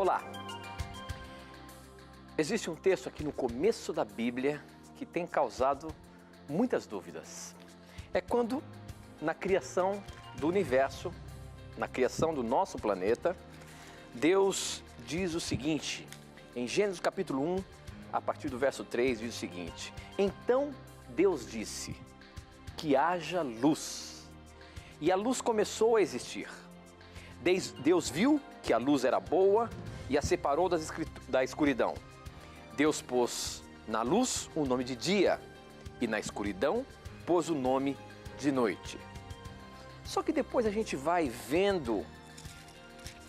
Olá! Existe um texto aqui no começo da Bíblia que tem causado muitas dúvidas. É quando, na criação do universo, na criação do nosso planeta, Deus diz o seguinte, em Gênesis capítulo 1, a partir do verso 3, diz o seguinte: Então Deus disse que haja luz, e a luz começou a existir. Deus viu que a luz era boa e a separou da escuridão. Deus pôs na luz o nome de dia e na escuridão pôs o nome de noite. Só que depois a gente vai vendo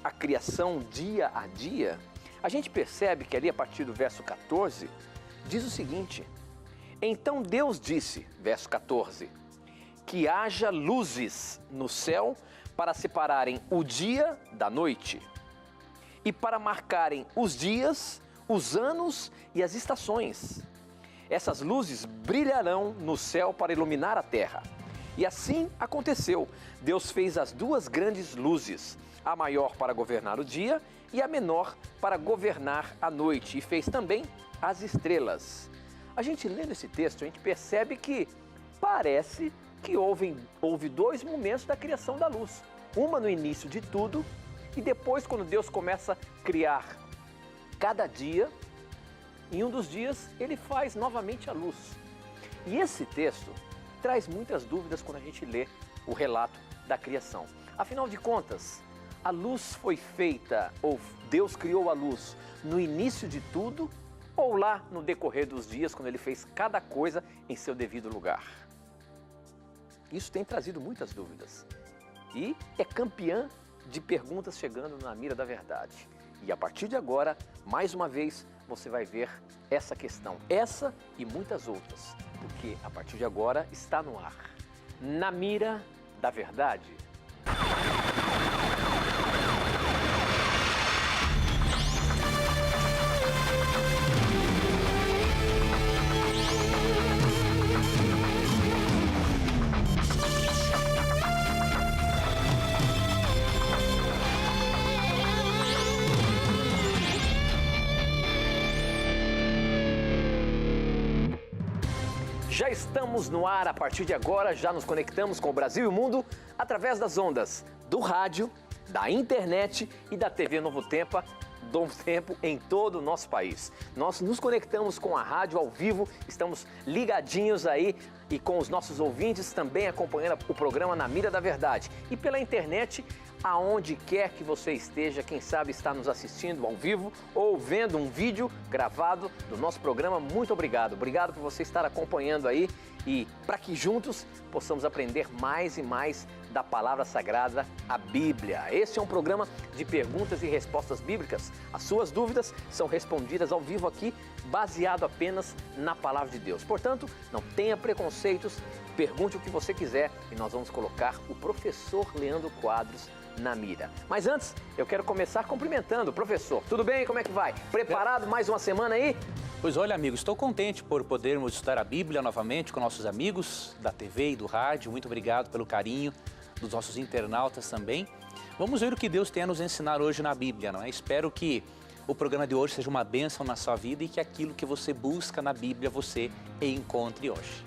a criação dia a dia, a gente percebe que ali a partir do verso 14, diz o seguinte: Então Deus disse, verso 14, que haja luzes no céu para separarem o dia da noite e para marcarem os dias, os anos e as estações. Essas luzes brilharão no céu para iluminar a terra. E assim aconteceu. Deus fez as duas grandes luzes, a maior para governar o dia e a menor para governar a noite. E fez também as estrelas. A gente lendo esse texto, a gente percebe que parece que houve dois momentos da criação da luz. Uma no início de tudo e depois quando Deus começa a criar cada dia, em um dos dias ele faz novamente a luz. E esse texto traz muitas dúvidas quando a gente lê o relato da criação. Afinal de contas, a luz foi feita, ou Deus criou a luz no início de tudo, ou lá no decorrer dos dias, quando ele fez cada coisa em seu devido lugar? Isso tem trazido muitas dúvidas. E é campeã de perguntas chegando na mira da verdade. E a partir de agora, mais uma vez, você vai ver essa questão, essa e muitas outras, porque a partir de agora está no ar, Na Mira da Verdade. Já estamos no ar a partir de agora, já nos conectamos com o Brasil e o mundo através das ondas do rádio, da internet e da TV Novo Tempo em todo o nosso país. Nós nos conectamos com a rádio ao vivo, estamos ligadinhos aí e com os nossos ouvintes também acompanhando o programa Na Mira da Verdade. E pela internet, aonde quer que você esteja, quem sabe está nos assistindo ao vivo ou vendo um vídeo gravado do nosso programa, muito obrigado. Obrigado por você estar acompanhando aí e para que juntos possamos aprender mais e mais da Palavra Sagrada, a Bíblia. Este é um programa de perguntas e respostas bíblicas. As suas dúvidas são respondidas ao vivo aqui, baseado apenas na Palavra de Deus. Portanto, não tenha preconceitos, pergunte o que você quiser e nós vamos colocar o professor Leandro Quadros na mira. Mas antes, eu quero começar cumprimentando o professor. Tudo bem? Como é que vai? Preparado mais uma semana aí? Pois olha, amigo, estou contente por podermos estudar a Bíblia novamente com nossos amigos da TV e do rádio. Muito obrigado pelo carinho dos nossos internautas também. Vamos ver o que Deus tem a nos ensinar hoje na Bíblia, não é? Espero que o programa de hoje seja uma bênção na sua vida e que aquilo que você busca na Bíblia você encontre hoje.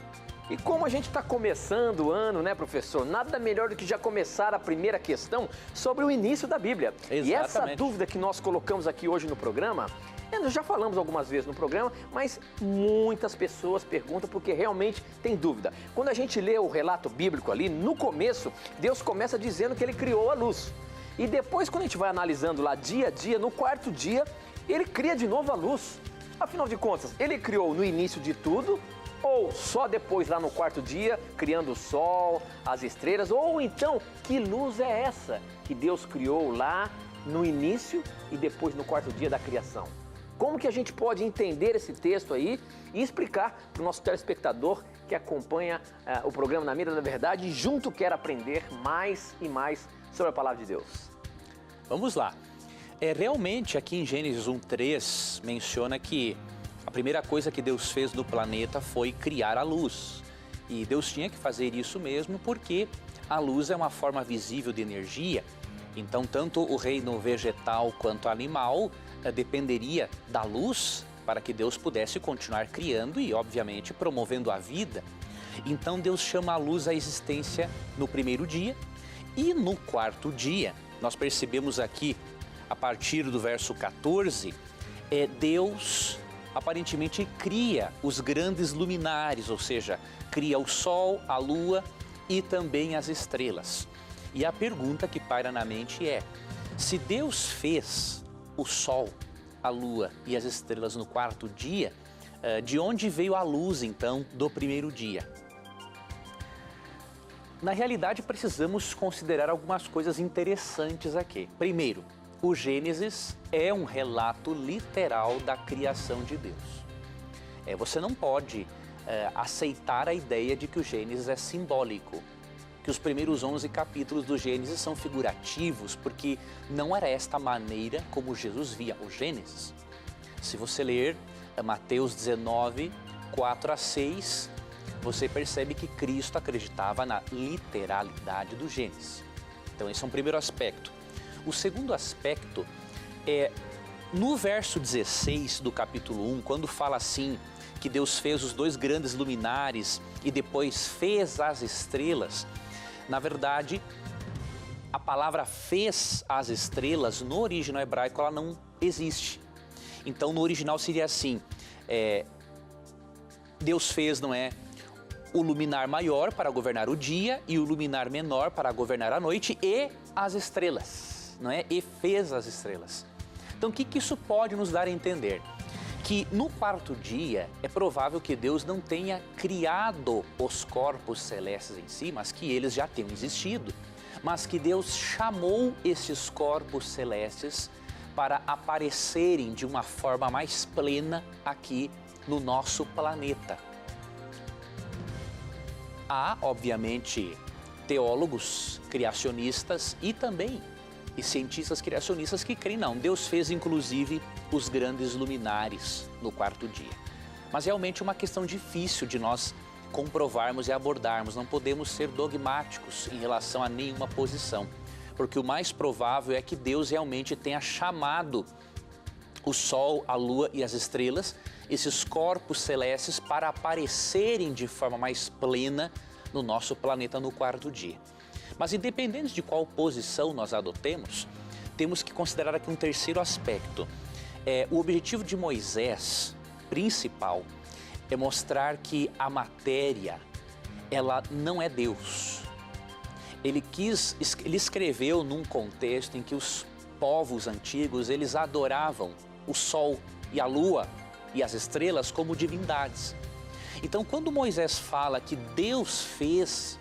E como a gente está começando o ano, né, professor? Nada melhor do que já começar a primeira questão sobre o início da Bíblia. Exatamente. E essa dúvida que nós colocamos aqui hoje no programa, nós já falamos algumas vezes no programa, mas muitas pessoas perguntam porque realmente tem dúvida. Quando a gente lê o relato bíblico ali, no começo, Deus começa dizendo que Ele criou a luz. E depois, quando a gente vai analisando lá dia a dia, no quarto dia, Ele cria de novo a luz. Afinal de contas, Ele criou no início de tudo, ou só depois lá no quarto dia, criando o sol, as estrelas, ou então, que luz é essa que Deus criou lá no início e depois no quarto dia da criação? Como que a gente pode entender esse texto aí e explicar para o nosso telespectador que acompanha o programa Na Mira da Verdade e junto quer aprender mais e mais sobre a Palavra de Deus? Vamos lá. Realmente aqui em Gênesis 1:3 menciona que a primeira coisa que Deus fez no planeta foi criar a luz. E Deus tinha que fazer isso mesmo porque a luz é uma forma visível de energia Então, tanto o reino vegetal quanto animal dependeria da luz para que Deus pudesse continuar criando e, obviamente, promovendo a vida. Então, Deus chama a luz à existência no primeiro dia e no quarto dia. Nós percebemos aqui, a partir do verso 14, Deus aparentemente cria os grandes luminares, ou seja, cria o sol, a lua e também as estrelas. E a pergunta que paira na mente é: se Deus fez o sol, a lua e as estrelas no quarto dia, de onde veio a luz então do primeiro dia? Na realidade, precisamos considerar algumas coisas interessantes aqui. Primeiro, o Gênesis é um relato literal da criação de Deus. Você não pode aceitar a ideia de que o Gênesis é simbólico, que os primeiros 11 capítulos do Gênesis são figurativos, porque não era esta maneira como Jesus via o Gênesis. Se você ler Mateus 19, 4 a 6, você percebe que Cristo acreditava na literalidade do Gênesis. Então esse é um primeiro aspecto. O segundo aspecto é, no verso 16 do capítulo 1, quando fala assim, que Deus fez os dois grandes luminares e depois fez as estrelas, na verdade, a palavra fez as estrelas, no original hebraico, ela não existe. Então, no original seria assim, Deus fez, não é, o luminar maior para governar o dia e o luminar menor para governar a noite e as estrelas, não é? E fez as estrelas. Então, o que isso pode nos dar a entender? Que no quarto dia é provável que Deus não tenha criado os corpos celestes em si, mas que eles já tenham existido, mas que Deus chamou esses corpos celestes para aparecerem de uma forma mais plena aqui no nosso planeta. Há, obviamente, teólogos criacionistas e também cientistas criacionistas que creem, não, Deus fez inclusive os grandes luminares no quarto dia. Mas realmente é uma questão difícil de nós comprovarmos e abordarmos, não podemos ser dogmáticos em relação a nenhuma posição, porque o mais provável é que Deus realmente tenha chamado o sol, a lua e as estrelas, esses corpos celestes, para aparecerem de forma mais plena no nosso planeta no quarto dia. Mas independente de qual posição nós adotemos, temos que considerar aqui um terceiro aspecto. O objetivo de Moisés, principal, é mostrar que a matéria, ela não é Deus. Ele escreveu num contexto em que os povos antigos, eles adoravam o sol e a lua e as estrelas como divindades. Então, quando Moisés fala que Deus fez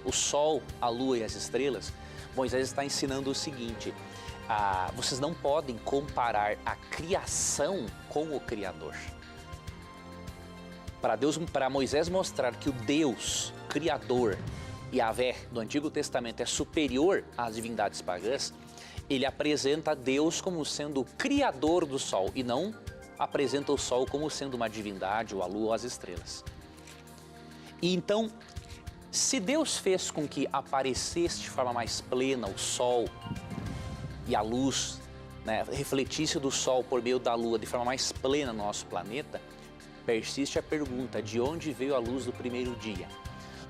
o sol, a lua e as estrelas, Moisés está ensinando o seguinte: vocês não podem comparar a criação com o Criador. Para Moisés mostrar que o Deus Criador, Yahvé, do Antigo Testamento, é superior às divindades pagãs, ele apresenta Deus como sendo o Criador do sol e não apresenta o sol como sendo uma divindade, ou a lua ou as estrelas. E então, se Deus fez com que aparecesse de forma mais plena o sol e a luz, né, refletisse do sol por meio da lua de forma mais plena no nosso planeta, persiste a pergunta: de onde veio a luz do primeiro dia?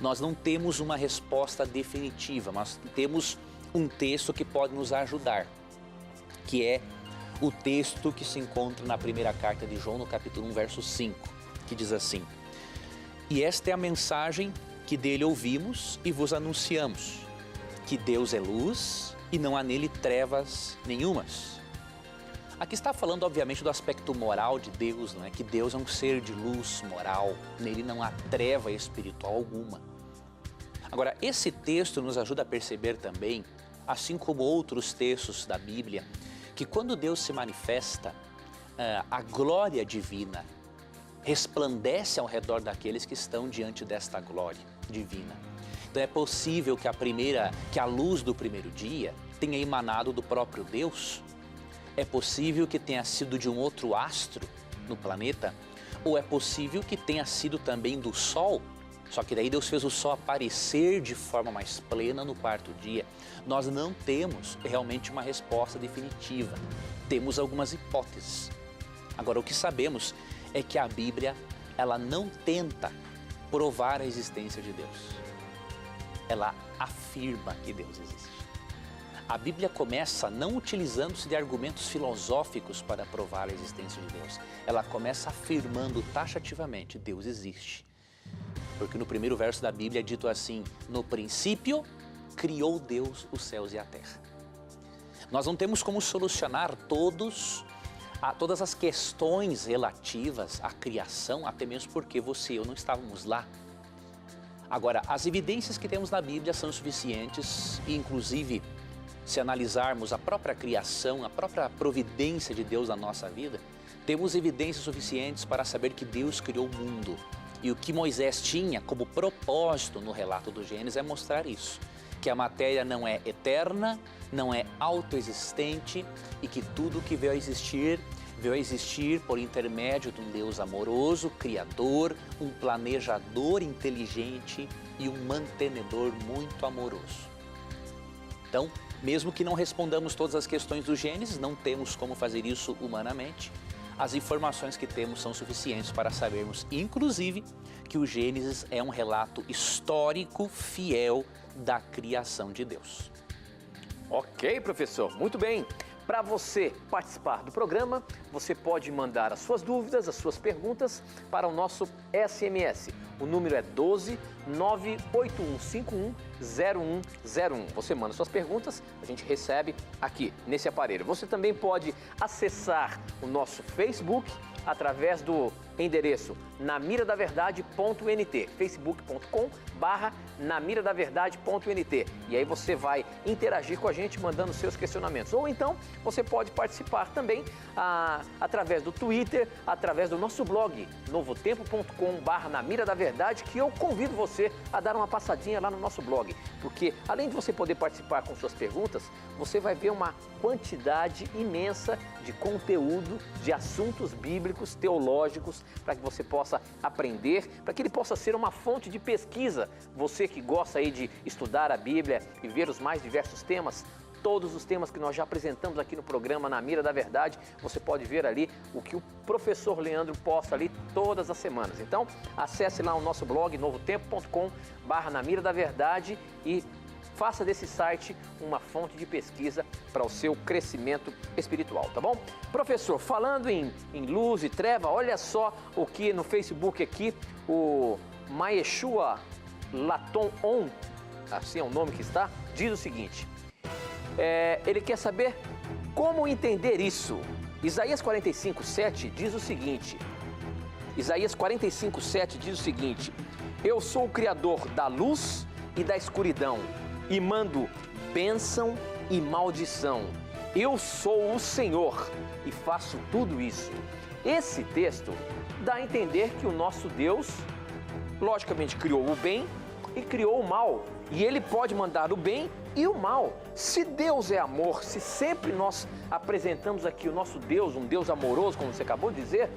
Nós não temos uma resposta definitiva, mas temos um texto que pode nos ajudar, que é o texto que se encontra na primeira carta de João, no capítulo 1, verso 5, que diz assim: e esta é a mensagem que dele ouvimos e vos anunciamos, que Deus é luz e não há nele trevas nenhumas. Aqui está falando, obviamente, do aspecto moral de Deus, não é? Que Deus é um ser de luz moral, nele não há treva espiritual alguma. Agora, esse texto nos ajuda a perceber também, assim como outros textos da Bíblia, que quando Deus se manifesta, a glória divina resplandece ao redor daqueles que estão diante desta glória divina. Então é possível que a luz do primeiro dia tenha emanado do próprio Deus. É possível que tenha sido de um outro astro no planeta, ou é possível que tenha sido também do Sol, Só que daí Deus fez o sol aparecer de forma mais plena no quarto dia. Nós não temos realmente uma resposta definitiva. Temos algumas hipóteses. Agora, o que sabemos é que a Bíblia, ela não tenta provar a existência de Deus. Ela afirma que Deus existe. A Bíblia começa não utilizando-se de argumentos filosóficos para provar a existência de Deus. Ela começa afirmando taxativamente: Deus existe. Porque no primeiro verso da Bíblia é dito assim: no princípio criou Deus os céus e a terra. Nós não temos como solucionar todas as questões relativas à criação, até mesmo porque você e eu não estávamos lá. Agora, as evidências que temos na Bíblia são suficientes, e inclusive, se analisarmos a própria criação, a própria providência de Deus na nossa vida, temos evidências suficientes para saber que Deus criou o mundo. E o que Moisés tinha como propósito no relato do Gênesis é mostrar isso, que a matéria não é eterna, não é autoexistente e que tudo que veio a existir por intermédio de um Deus amoroso, criador, um planejador inteligente e um mantenedor muito amoroso. Então, mesmo que não respondamos todas as questões do Gênesis, não temos como fazer isso humanamente, as informações que temos são suficientes para sabermos, inclusive, que o Gênesis é um relato histórico fiel da criação de Deus. Ok, professor, muito bem. Para você participar do programa, você pode mandar as suas dúvidas, as suas perguntas para o nosso SMS. O número é 12 98151 0101. Você manda suas perguntas, a gente recebe aqui nesse aparelho. Você também pode acessar o nosso Facebook através do endereço namiradaverdade.nt, facebook.com/namiradaverdade.nt. E aí você vai interagir com a gente mandando seus questionamentos. Ou então você pode participar também através do Twitter, através do nosso blog, novotempo.com/namiradaverdade, que eu convido você a dar uma passadinha lá no nosso blog. Porque além de você poder participar com suas perguntas, você vai ver uma quantidade imensa de conteúdo, de assuntos bíblicos, teológicos, para que você possa aprender, para que ele possa ser uma fonte de pesquisa. Você que gosta aí de estudar a Bíblia e ver os mais diversos temas, todos os temas que nós já apresentamos aqui no programa Na Mira da Verdade, você pode ver ali o que o professor Leandro posta ali todas as semanas. Então, acesse lá o nosso blog, novotempo.com/namiradaverdade e faça desse site uma fonte de pesquisa para o seu crescimento espiritual, tá bom? Professor, falando em luz e treva, olha só o que no Facebook aqui, o Maeshua Laton On, assim é o nome que está, diz o seguinte, ele quer saber como entender isso. Isaías 45:7 diz o seguinte, eu sou o Criador da luz e da escuridão, e mando bênção e maldição. Eu sou o Senhor e faço tudo isso. Esse texto dá a entender que o nosso Deus, logicamente, criou o bem e criou o mal. E Ele pode mandar o bem e o mal. Se Deus é amor, se sempre nós apresentamos aqui o nosso Deus, um Deus amoroso, como você acabou de dizer,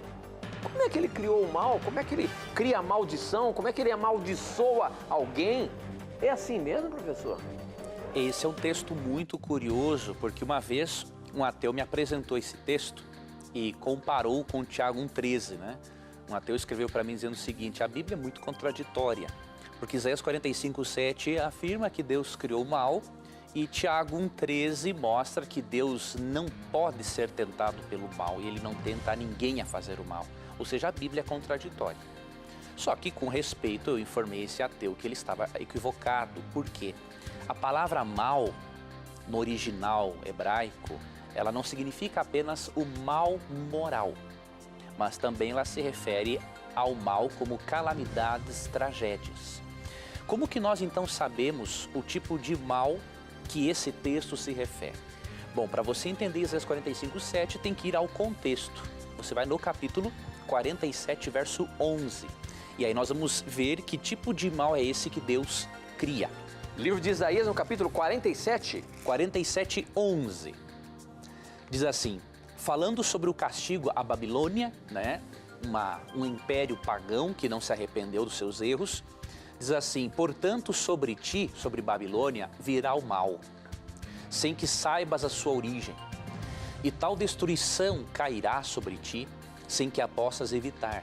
como é que Ele criou o mal? Como é que Ele cria a maldição? Como é que Ele amaldiçoa alguém? É assim mesmo, professor? Esse é um texto muito curioso, porque uma vez um ateu me apresentou esse texto e comparou com Tiago 1,13, né? Um ateu escreveu para mim dizendo o seguinte, a Bíblia é muito contraditória, porque Isaías 45:7 afirma que Deus criou o mal e Tiago 1,13 mostra que Deus não pode ser tentado pelo mal e Ele não tenta ninguém a fazer o mal. Ou seja, a Bíblia é contraditória. Só que, com respeito, eu informei esse ateu que ele estava equivocado. Por quê? A palavra mal, no original hebraico, ela não significa apenas o mal moral, mas também ela se refere ao mal como calamidades, tragédias. Como que nós, então, sabemos o tipo de mal que esse texto se refere? Bom, para você entender Isaías 45:7, tem que ir ao contexto. Você vai no capítulo 47, verso 11. E aí nós vamos ver que tipo de mal é esse que Deus cria. Livro de Isaías, no capítulo 47. 47:11. Diz assim, falando sobre o castigo à Babilônia, né? Um império pagão que não se arrependeu dos seus erros. Diz assim: portanto, sobre ti, sobre Babilônia, virá o mal, sem que saibas a sua origem. E tal destruição cairá sobre ti, sem que a possas evitar.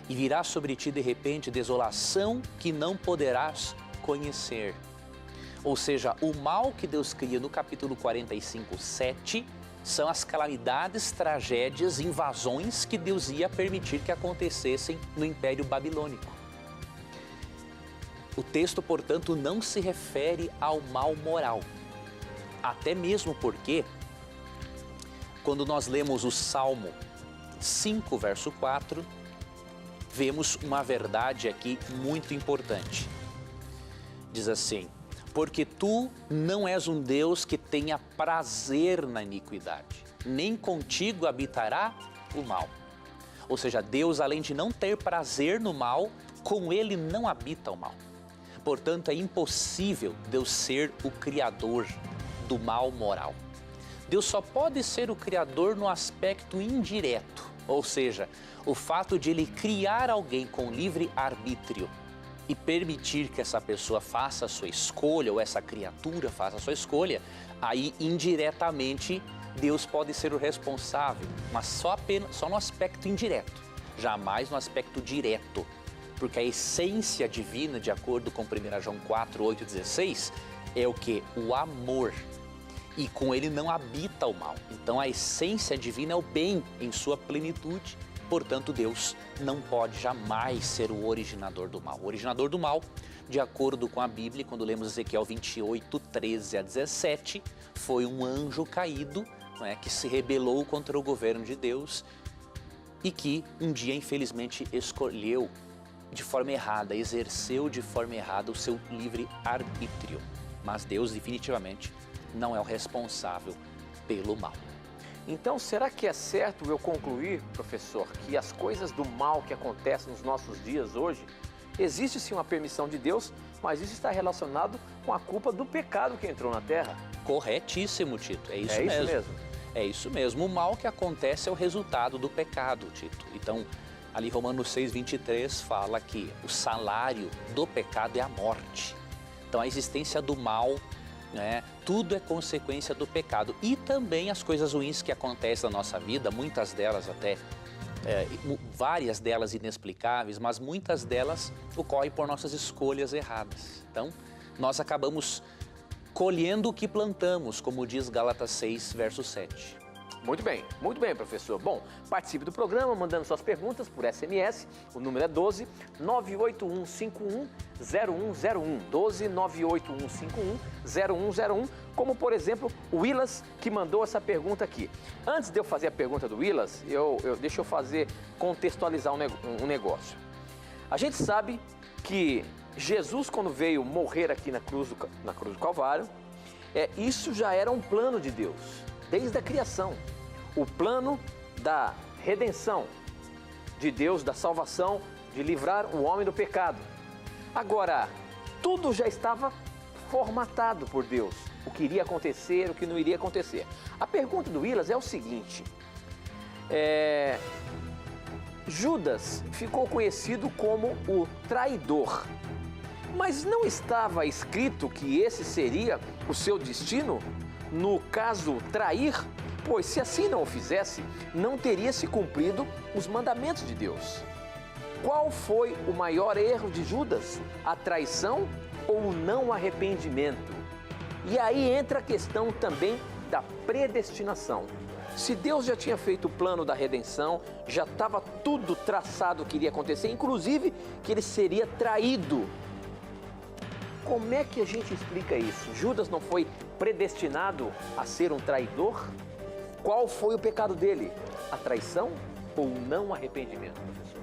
E virá sobre ti de repente desolação que não poderás conhecer. Ou seja, o mal que Deus cria no capítulo 45, 7, são as calamidades, tragédias, invasões que Deus ia permitir que acontecessem no Império Babilônico. O texto, portanto, não se refere ao mal moral. Até mesmo porque, quando nós lemos o Salmo 5, verso 4, vemos uma verdade aqui muito importante. Diz assim: porque tu não és um Deus que tenha prazer na iniquidade, nem contigo habitará o mal. Ou seja, Deus, além de não ter prazer no mal, com ele não habita o mal. Portanto, é impossível Deus ser o criador do mal moral. Deus só pode ser o criador no aspecto indireto, ou seja, o fato de ele criar alguém com livre arbítrio e permitir que essa pessoa faça a sua escolha, ou essa criatura faça a sua escolha, aí indiretamente Deus pode ser o responsável, mas só no aspecto indireto, jamais no aspecto direto. Porque a essência divina, de acordo com 1 João 4, 8 e 16, é o que? O amor. E com ele não habita o mal. Então a essência divina é o bem em sua plenitude. Portanto, Deus não pode jamais ser o originador do mal. O originador do mal, de acordo com a Bíblia, quando lemos Ezequiel 28, 13 a 17, foi um anjo caído, não é, que se rebelou contra o governo de Deus e que um dia, infelizmente, escolheu de forma errada, exerceu de forma errada o seu livre arbítrio. Mas Deus definitivamente não é o responsável pelo mal. Então, será que é certo eu concluir, professor, que as coisas do mal que acontecem nos nossos dias hoje, existe sim uma permissão de Deus, mas isso está relacionado com a culpa do pecado que entrou na Terra? Corretíssimo, Tito. É isso mesmo. Isso mesmo. É isso mesmo. O mal que acontece é o resultado do pecado, Tito. Então, ali Romanos 6, 23 fala que o salário do pecado é a morte. Então a existência do mal, né, tudo é consequência do pecado. E também as coisas ruins que acontecem na nossa vida, muitas delas até, várias delas inexplicáveis, mas muitas delas ocorrem por nossas escolhas erradas. Então nós acabamos colhendo o que plantamos, como diz Gálatas 6, verso 7. Muito bem, professor. Bom, participe do programa mandando suas perguntas por SMS. O número é 12 98151 0101. 12 98151 0101. Como, por exemplo, o Willas, que mandou essa pergunta aqui. Antes de eu fazer a pergunta do Willas, deixa eu contextualizar um negócio. A gente sabe que Jesus, quando veio morrer aqui na cruz do Calvário, isso já era um plano de Deus. Desde a criação, o plano da redenção de Deus, da salvação, de livrar o homem do pecado. Agora, tudo já estava formatado por Deus, o que iria acontecer, o que não iria acontecer. A pergunta do Willas é o seguinte, Judas ficou conhecido como o traidor, mas não estava escrito que esse seria o seu destino? No caso, trair, pois se assim não o fizesse, não teria se cumprido os mandamentos de Deus. Qual foi o maior erro de Judas? A traição ou o não arrependimento? E aí entra a questão também da predestinação. Se Deus já tinha feito o plano da redenção, já estava tudo traçado o que iria acontecer, inclusive que ele seria traído. Como é que a gente explica isso? Judas não foi predestinado a ser um traidor? Qual foi o pecado dele? A traição ou o não arrependimento, professor?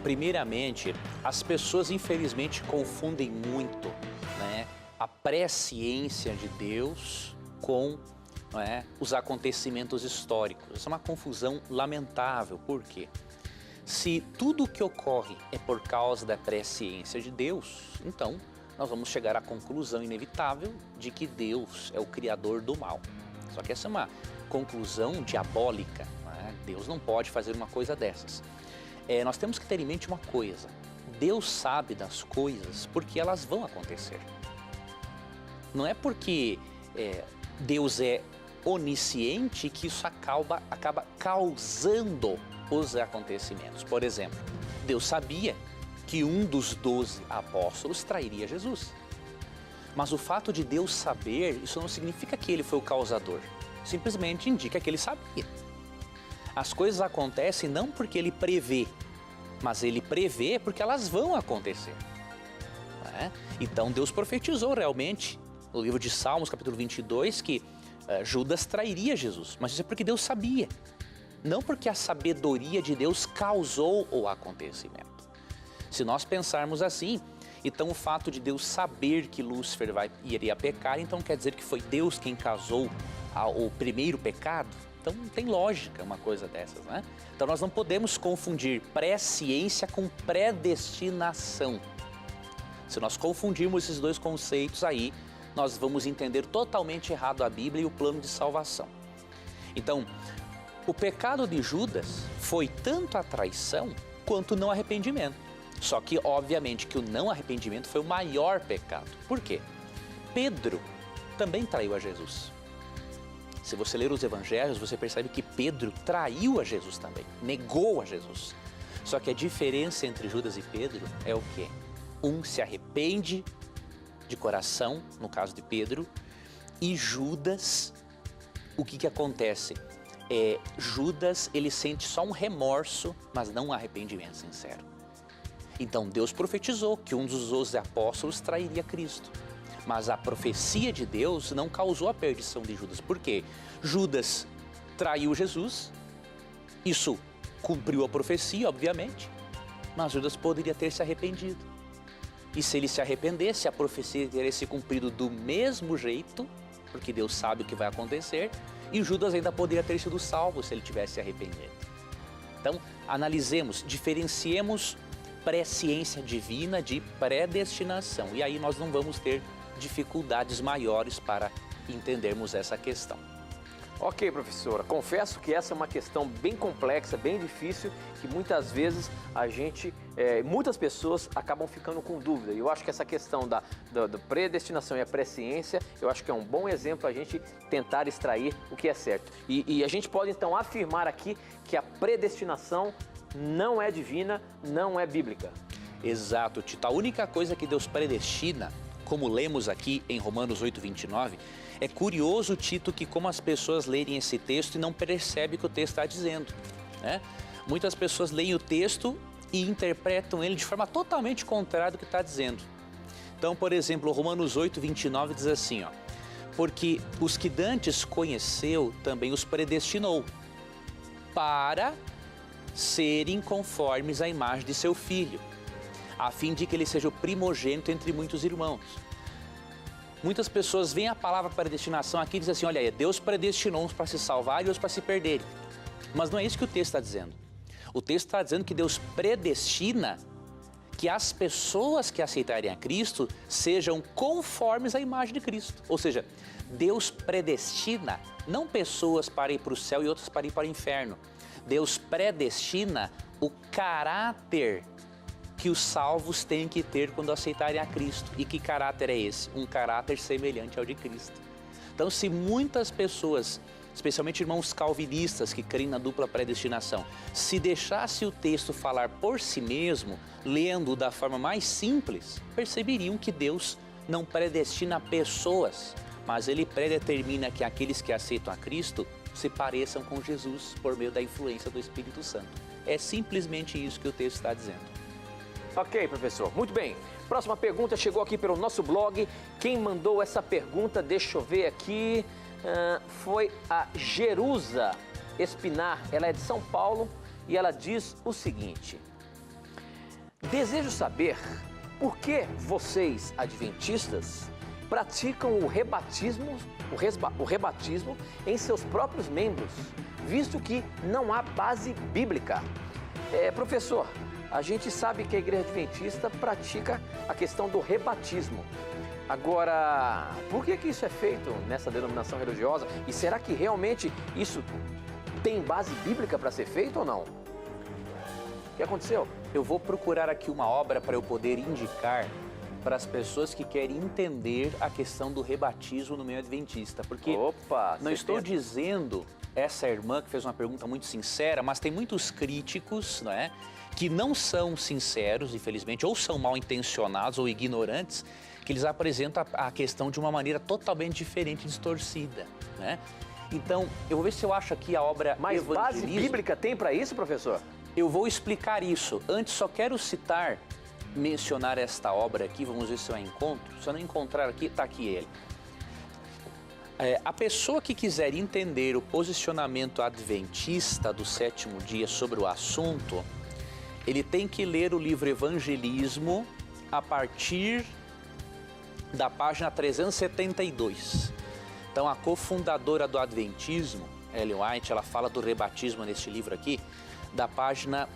Primeiramente, as pessoas infelizmente confundem muito, né, a presciência de Deus com, os acontecimentos históricos. Essa é uma confusão lamentável. Por quê? Se tudo o que ocorre é por causa da presciência de Deus, então nós vamos chegar à conclusão inevitável de que Deus é o criador do mal. Só que essa é uma conclusão diabólica, né? Deus não pode fazer uma coisa dessas. Nós temos que ter em mente uma coisa: Deus sabe das coisas porque elas vão acontecer. Não é porque Deus é onisciente que isso acaba causando os acontecimentos. Por exemplo, Deus sabia que um dos 12 apóstolos trairia Jesus. Mas o fato de Deus saber, isso não significa que ele foi o causador. Simplesmente indica que ele sabia. As coisas acontecem não porque ele prevê, mas ele prevê porque elas vão acontecer. Então Deus profetizou realmente no livro de Salmos, capítulo 22, que Judas trairia Jesus. Mas isso é porque Deus sabia, não porque a sabedoria de Deus causou o acontecimento. Se nós pensarmos assim, então o fato de Deus saber que Lúcifer iria pecar, então quer dizer que foi Deus quem causou o primeiro pecado? Então não tem lógica uma coisa dessas, né? Então nós não podemos confundir presciência com predestinação. Se nós confundirmos esses dois conceitos aí, nós vamos entender totalmente errado a Bíblia e o plano de salvação. Então, o pecado de Judas foi tanto a traição quanto o não arrependimento. Só que, obviamente, que o não arrependimento foi o maior pecado. Por quê? Pedro também traiu a Jesus. Se você ler os evangelhos, você percebe que Pedro traiu a Jesus também, negou a Jesus. Só que a diferença entre Judas e Pedro é o quê? Um se arrepende de coração, no caso de Pedro, e Judas, o que acontece? Judas, ele sente só um remorso, mas não um arrependimento sincero. Então Deus profetizou que um dos 12 apóstolos trairia Cristo. Mas a profecia de Deus não causou a perdição de Judas. Por quê? Judas traiu Jesus, isso cumpriu a profecia, obviamente, mas Judas poderia ter se arrependido. E se ele se arrependesse, a profecia teria se cumprido do mesmo jeito, porque Deus sabe o que vai acontecer, e Judas ainda poderia ter sido salvo se ele tivesse se arrependido. Então, analisemos, diferenciemos presciência divina de predestinação, e aí nós não vamos ter dificuldades maiores para entendermos essa questão. Ok, professora, confesso que essa é uma questão bem complexa, bem difícil, que muitas vezes muitas pessoas acabam ficando com dúvida. E eu acho que essa questão da predestinação e a presciência, eu acho que é um bom exemplo a gente tentar extrair o que é certo. E a gente pode então afirmar aqui que a predestinação não é divina, não é bíblica. Exato, Tito. A única coisa que Deus predestina, como lemos aqui em Romanos 8:29, é curioso, Tito, que como as pessoas leem esse texto e não percebem o que o texto está dizendo, né? Muitas pessoas leem o texto e interpretam ele de forma totalmente contrária do que está dizendo. Então, por exemplo, Romanos 8:29 diz assim, porque os que dantes conheceu, também os predestinou, para serem conformes à imagem de seu Filho, a fim de que ele seja o primogênito entre muitos irmãos. Muitas pessoas veem a palavra predestinação aqui e dizem assim, olha, Deus predestinou uns para se salvar e outros para se perderem. Mas não é isso que o texto está dizendo. O texto está dizendo que Deus predestina que as pessoas que aceitarem a Cristo sejam conformes à imagem de Cristo. Ou seja, Deus predestina não pessoas para ir para o céu e outras para ir para o inferno. Deus predestina o caráter que os salvos têm que ter quando aceitarem a Cristo. E que caráter é esse? Um caráter semelhante ao de Cristo. Então, se muitas pessoas, especialmente irmãos calvinistas que creem na dupla predestinação, se deixasse o texto falar por si mesmo, lendo da forma mais simples, perceberiam que Deus não predestina pessoas, mas Ele predetermina que aqueles que aceitam a Cristo se pareçam com Jesus por meio da influência do Espírito Santo. É simplesmente isso que o texto está dizendo. Ok, professor. Muito bem. Próxima pergunta chegou aqui pelo nosso blog. Quem mandou essa pergunta, deixa eu ver aqui, foi a Jerusa Espinar. Ela é de São Paulo e ela diz o seguinte: desejo saber por que vocês, adventistas, praticam o rebatismo em seus próprios membros, visto que não há base bíblica. Professor, a gente sabe que a Igreja Adventista pratica a questão do rebatismo. Agora, por que isso é feito nessa denominação religiosa? E será que realmente isso tem base bíblica para ser feito ou não? que aconteceu? Eu vou procurar aqui uma obra para eu poder indicar para as pessoas que querem entender a questão do rebatismo no meio adventista. Porque Opa, não estou dizendo, essa irmã que fez uma pergunta muito sincera, mas tem muitos críticos, né, que não são sinceros, infelizmente, ou são mal intencionados ou ignorantes, que eles apresentam a questão de uma maneira totalmente diferente, distorcida, né? Então, eu vou ver se eu acho aqui a obra Mas base bíblica tem para isso, professor? Eu vou explicar isso. Antes, só quero mencionar esta obra aqui, vamos ver se eu a encontro. Se eu não encontrar aqui, está aqui ele. A pessoa que quiser entender o posicionamento adventista do sétimo dia sobre o assunto, ele tem que ler o livro Evangelismo a partir da página 372. Então, a cofundadora do Adventismo, Ellen White, ela fala do rebatismo neste livro aqui, da página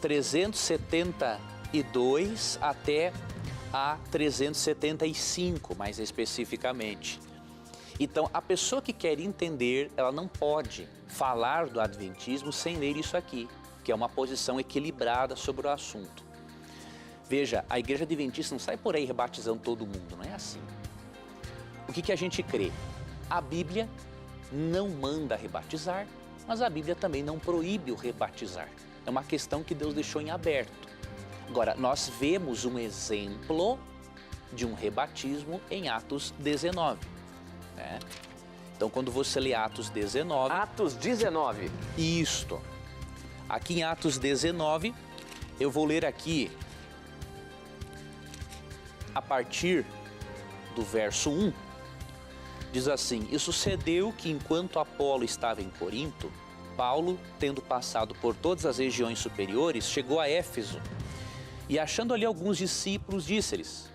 372 até a 375, mais especificamente. Então, a pessoa que quer entender, ela não pode falar do Adventismo sem ler isso aqui, que é uma posição equilibrada sobre o assunto. Veja, a Igreja Adventista não sai por aí rebatizando todo mundo, não é assim. O que a gente crê? A Bíblia não manda rebatizar, mas a Bíblia também não proíbe o rebatizar. É uma questão que Deus deixou em aberto. Agora, nós vemos um exemplo de um rebatismo em Atos 19. Né? Então, quando você lê Atos 19... Atos 19. Isto. Aqui em Atos 19, eu vou ler aqui a partir do verso 1. Diz assim: E sucedeu que enquanto Apolo estava em Corinto, Paulo, tendo passado por todas as regiões superiores, chegou a Éfeso. E achando ali alguns discípulos, disse-lhes: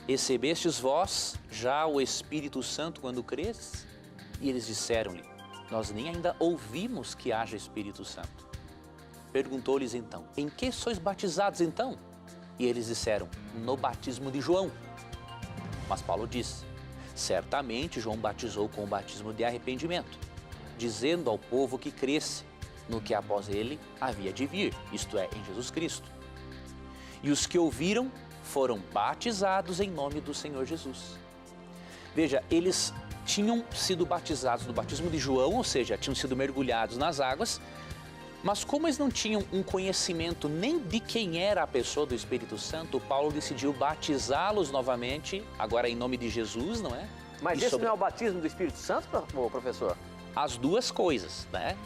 Recebestes vós já o Espírito Santo quando cresces? E eles disseram-lhe: Nós nem ainda ouvimos que haja Espírito Santo. Perguntou-lhes então: Em que sois batizados então? E eles disseram: No batismo de João. Mas Paulo disse: Certamente João batizou com o batismo de arrependimento, dizendo ao povo que cresce no que após ele havia de vir, isto é, em Jesus Cristo. E os que ouviram foram batizados em nome do Senhor Jesus. Veja, eles tinham sido batizados no batismo de João, ou seja, tinham sido mergulhados nas águas, mas como eles não tinham um conhecimento nem de quem era a pessoa do Espírito Santo, Paulo decidiu batizá-los novamente, agora em nome de Jesus, não é? Mas esse não é o batismo do Espírito Santo, professor? As duas coisas, né?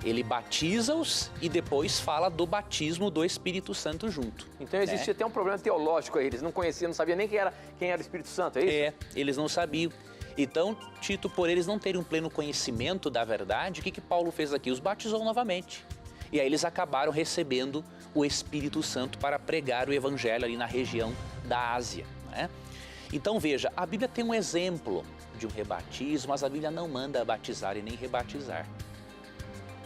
Ele batiza-os e depois fala do batismo do Espírito Santo junto. Então existia até um problema teológico aí, eles não conheciam, não sabiam nem quem era o Espírito Santo, é isso? É, eles não sabiam. Então, Tito, por eles não terem um pleno conhecimento da verdade, o que Paulo fez aqui? Os batizou novamente. E aí eles acabaram recebendo o Espírito Santo para pregar o Evangelho ali na região da Ásia, né? Então veja, a Bíblia tem um exemplo de um rebatismo, mas a Bíblia não manda batizar e nem rebatizar.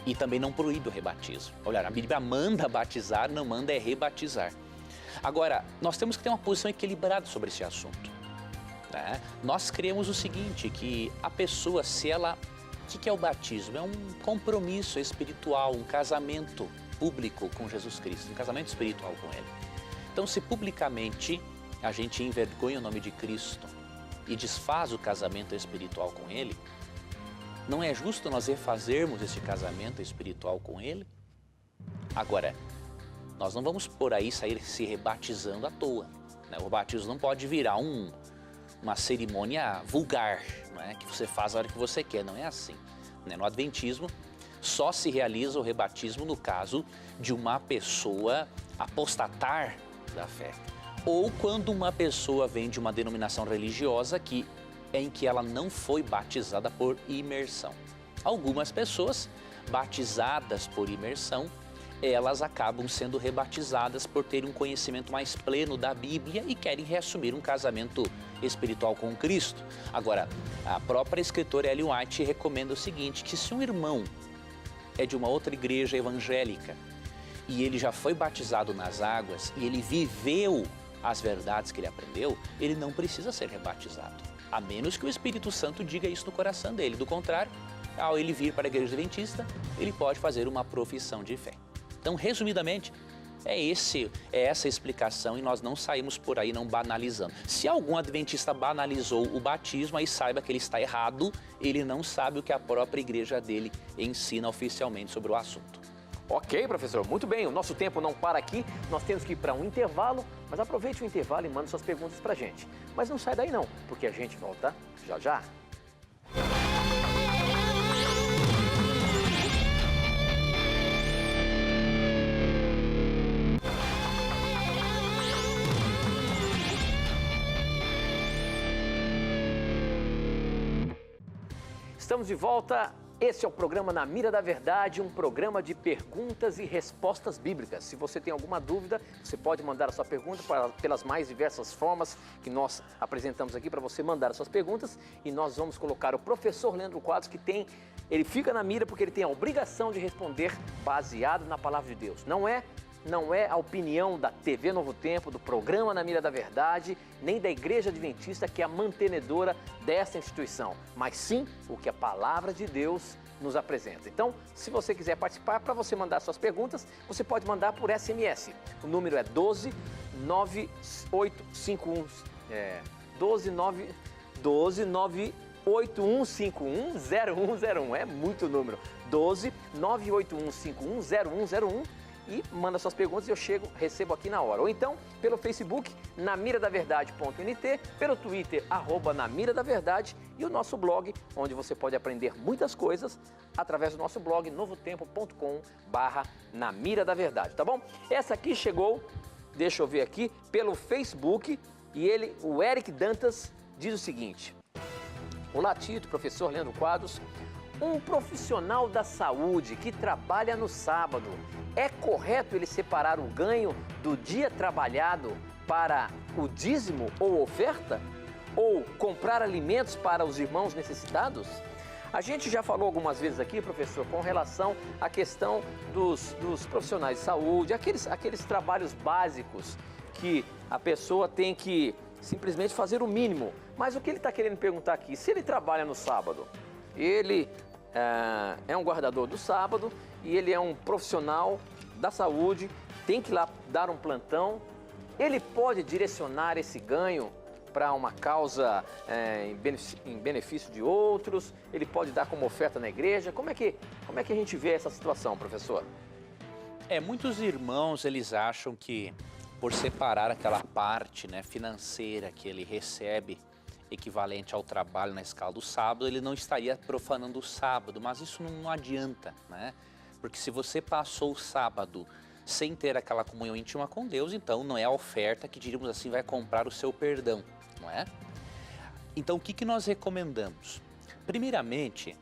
E também não proíbe o rebatismo. Olha, a Bíblia manda batizar, não manda rebatizar. Agora, nós temos que ter uma posição equilibrada sobre esse assunto, né? Nós cremos o seguinte, que a pessoa, se ela... O que é o batismo? É um compromisso espiritual, um casamento público com Jesus Cristo, um casamento espiritual com Ele. Então, se publicamente a gente envergonha o nome de Cristo e desfaz o casamento espiritual com Ele, não é justo nós refazermos esse casamento espiritual com Ele? Agora, nós não vamos por aí sair se rebatizando à toa, né? O batismo não pode virar uma cerimônia vulgar, né, que você faz a hora que você quer, não é assim, né? No Adventismo, só se realiza o rebatismo no caso de uma pessoa apostatar da fé, ou quando uma pessoa vem de uma denominação religiosa em que ela não foi batizada por imersão. Algumas pessoas batizadas por imersão, elas acabam sendo rebatizadas por terem um conhecimento mais pleno da Bíblia e querem reassumir um casamento espiritual com Cristo. Agora, a própria escritora Ellen White recomenda o seguinte, que se um irmão é de uma outra igreja evangélica e ele já foi batizado nas águas e ele viveu as verdades que ele aprendeu, ele não precisa ser rebatizado, a menos que o Espírito Santo diga isso no coração dele. Do contrário, ao ele vir para a igreja adventista, ele pode fazer uma profissão de fé. Então, resumidamente, É essa a explicação e nós não saímos por aí não banalizando. Se algum adventista banalizou o batismo, aí saiba que ele está errado, ele não sabe o que a própria igreja dele ensina oficialmente sobre o assunto. Ok, professor, muito bem, o nosso tempo não para aqui, nós temos que ir para um intervalo, mas aproveite o intervalo e mande suas perguntas para a gente. Mas não sai daí não, porque a gente volta já já. Estamos de volta. Esse é o programa Na Mira da Verdade, um programa de perguntas e respostas bíblicas. Se você tem alguma dúvida, você pode mandar a sua pergunta pelas mais diversas formas que nós apresentamos aqui para você mandar as suas perguntas. E nós vamos colocar o professor Leandro Quadros, ele fica na mira porque ele tem a obrigação de responder baseado na palavra de Deus. Não é a opinião da TV Novo Tempo, do programa Na Mira da Verdade, nem da Igreja Adventista, que é a mantenedora dessa instituição, mas sim o que a palavra de Deus nos apresenta. Então, se você quiser participar, para você mandar suas perguntas, você pode mandar por SMS. O número é 12981510101. É muito número. 12981510101. E manda suas perguntas e eu recebo aqui na hora. Ou então, pelo Facebook, namiradaverdade.nt, pelo Twitter, @namiradaverdade, e o nosso blog, onde você pode aprender muitas coisas através do nosso blog, novotempo.com/namiradaverdade, tá bom? Essa aqui chegou, deixa eu ver aqui, pelo Facebook, e o Eric Dantas, diz o seguinte: olá, Tito, professor Leandro Quadros. Um profissional da saúde que trabalha no sábado, é correto ele separar o ganho do dia trabalhado para o dízimo ou oferta? Ou comprar alimentos para os irmãos necessitados? A gente já falou algumas vezes aqui, professor, com relação à questão dos profissionais de saúde, aqueles trabalhos básicos que a pessoa tem que simplesmente fazer o mínimo. Mas o que ele está querendo perguntar aqui, se ele trabalha no sábado, ele é um guardador do sábado e ele é um profissional da saúde, tem que ir lá dar um plantão, ele pode direcionar esse ganho para uma causa em benefício de outros, ele pode dar como oferta na igreja. Como é que a gente vê essa situação, professor? Muitos irmãos, eles acham que por separar aquela parte, né, financeira que ele recebe, equivalente ao trabalho na escala do sábado, ele não estaria profanando o sábado, mas isso não adianta, né? Porque se você passou o sábado sem ter aquela comunhão íntima com Deus, então não é a oferta que, diríamos assim, vai comprar o seu perdão, não é? Então, o que nós recomendamos? Primeiramente,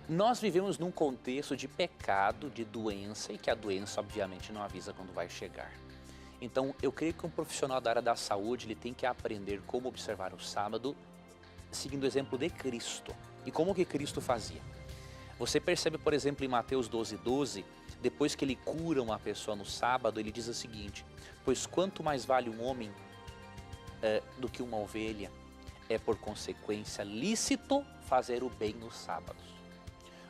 nós vivemos num contexto de pecado, de doença, e que a doença, obviamente, não avisa quando vai chegar. Então, eu creio que um profissional da área da saúde, ele tem que aprender como observar o sábado, seguindo o exemplo de Cristo. E como que Cristo fazia? Você percebe, por exemplo, em Mateus 12:12, depois que ele cura uma pessoa no sábado, ele diz o seguinte: pois quanto mais vale um homem do que uma ovelha, é por consequência lícito fazer o bem nos sábados.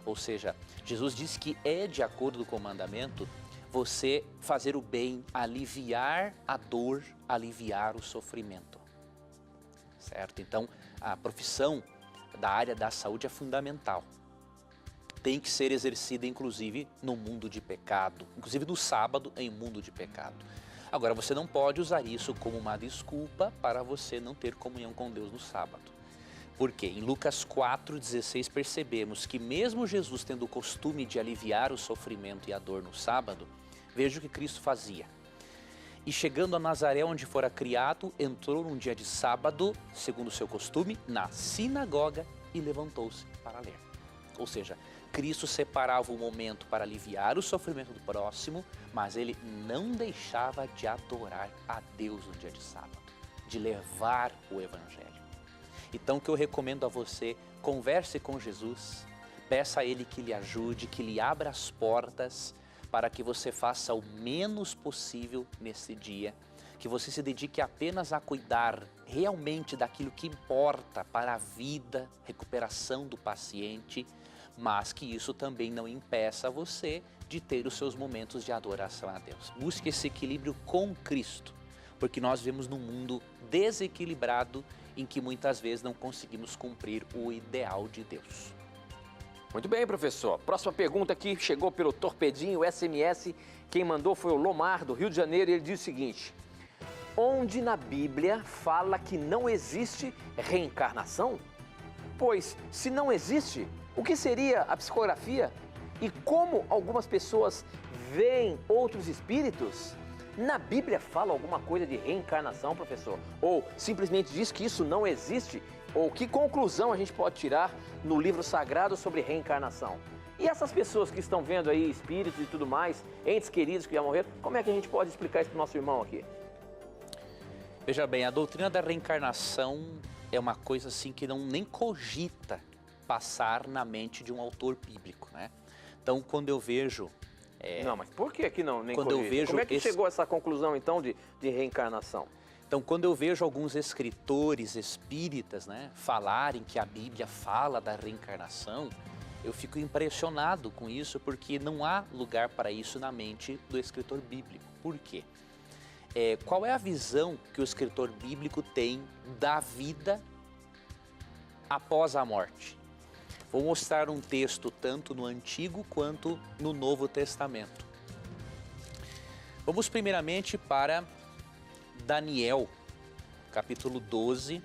Ou seja, Jesus diz que é de acordo com o mandamento você fazer o bem, aliviar a dor, aliviar o sofrimento, certo? Então, a profissão da área da saúde é fundamental. Tem que ser exercida, inclusive, no mundo de pecado, inclusive no sábado, em mundo de pecado. Agora, você não pode usar isso como uma desculpa para você não ter comunhão com Deus no sábado. Porque em Lucas 4:16 percebemos que mesmo Jesus tendo o costume de aliviar o sofrimento e a dor no sábado, veja o que Cristo fazia. E chegando a Nazaré, onde fora criado, entrou num dia de sábado, segundo o seu costume, na sinagoga e levantou-se para ler. Ou seja, Cristo separava o momento para aliviar o sofrimento do próximo, mas ele não deixava de adorar a Deus no dia de sábado, de levar o Evangelho. Então, o que eu recomendo a você, converse com Jesus, peça a Ele que lhe ajude, que lhe abra as portas, para que você faça o menos possível nesse dia, que você se dedique apenas a cuidar realmente daquilo que importa para a vida, recuperação do paciente, mas que isso também não impeça você de ter os seus momentos de adoração a Deus. Busque esse equilíbrio com Cristo, porque nós vivemos num mundo desequilibrado em que muitas vezes não conseguimos cumprir o ideal de Deus. Muito bem, professor. Próxima pergunta aqui chegou pelo Torpedinho SMS. Quem mandou foi o Lomar, do Rio de Janeiro, e ele diz o seguinte: onde na Bíblia fala que não existe reencarnação? Pois, se não existe, o que seria a psicografia? E como algumas pessoas veem outros espíritos? Na Bíblia fala alguma coisa de reencarnação, professor? Ou simplesmente diz que isso não existe? Ou que conclusão a gente pode tirar no livro sagrado sobre reencarnação? E essas pessoas que estão vendo aí espíritos e tudo mais, entes queridos que já morreram, como é que a gente pode explicar isso para o nosso irmão aqui? Veja bem, a doutrina da reencarnação é uma coisa assim que não nem cogita passar na mente de um autor bíblico, né? Então, quando eu vejo... Não, mas por que não nem quando cogita? eu vejo Como é que chegou a essa conclusão, então, de reencarnação? Então, quando eu vejo alguns escritores espíritas, né, falarem que a Bíblia fala da reencarnação, eu fico impressionado com isso, porque não há lugar para isso na mente do escritor bíblico. Por quê? Qual é a visão que o escritor bíblico tem da vida após a morte? Vou mostrar um texto tanto no Antigo quanto no Novo Testamento. Vamos primeiramente para Daniel, capítulo 12.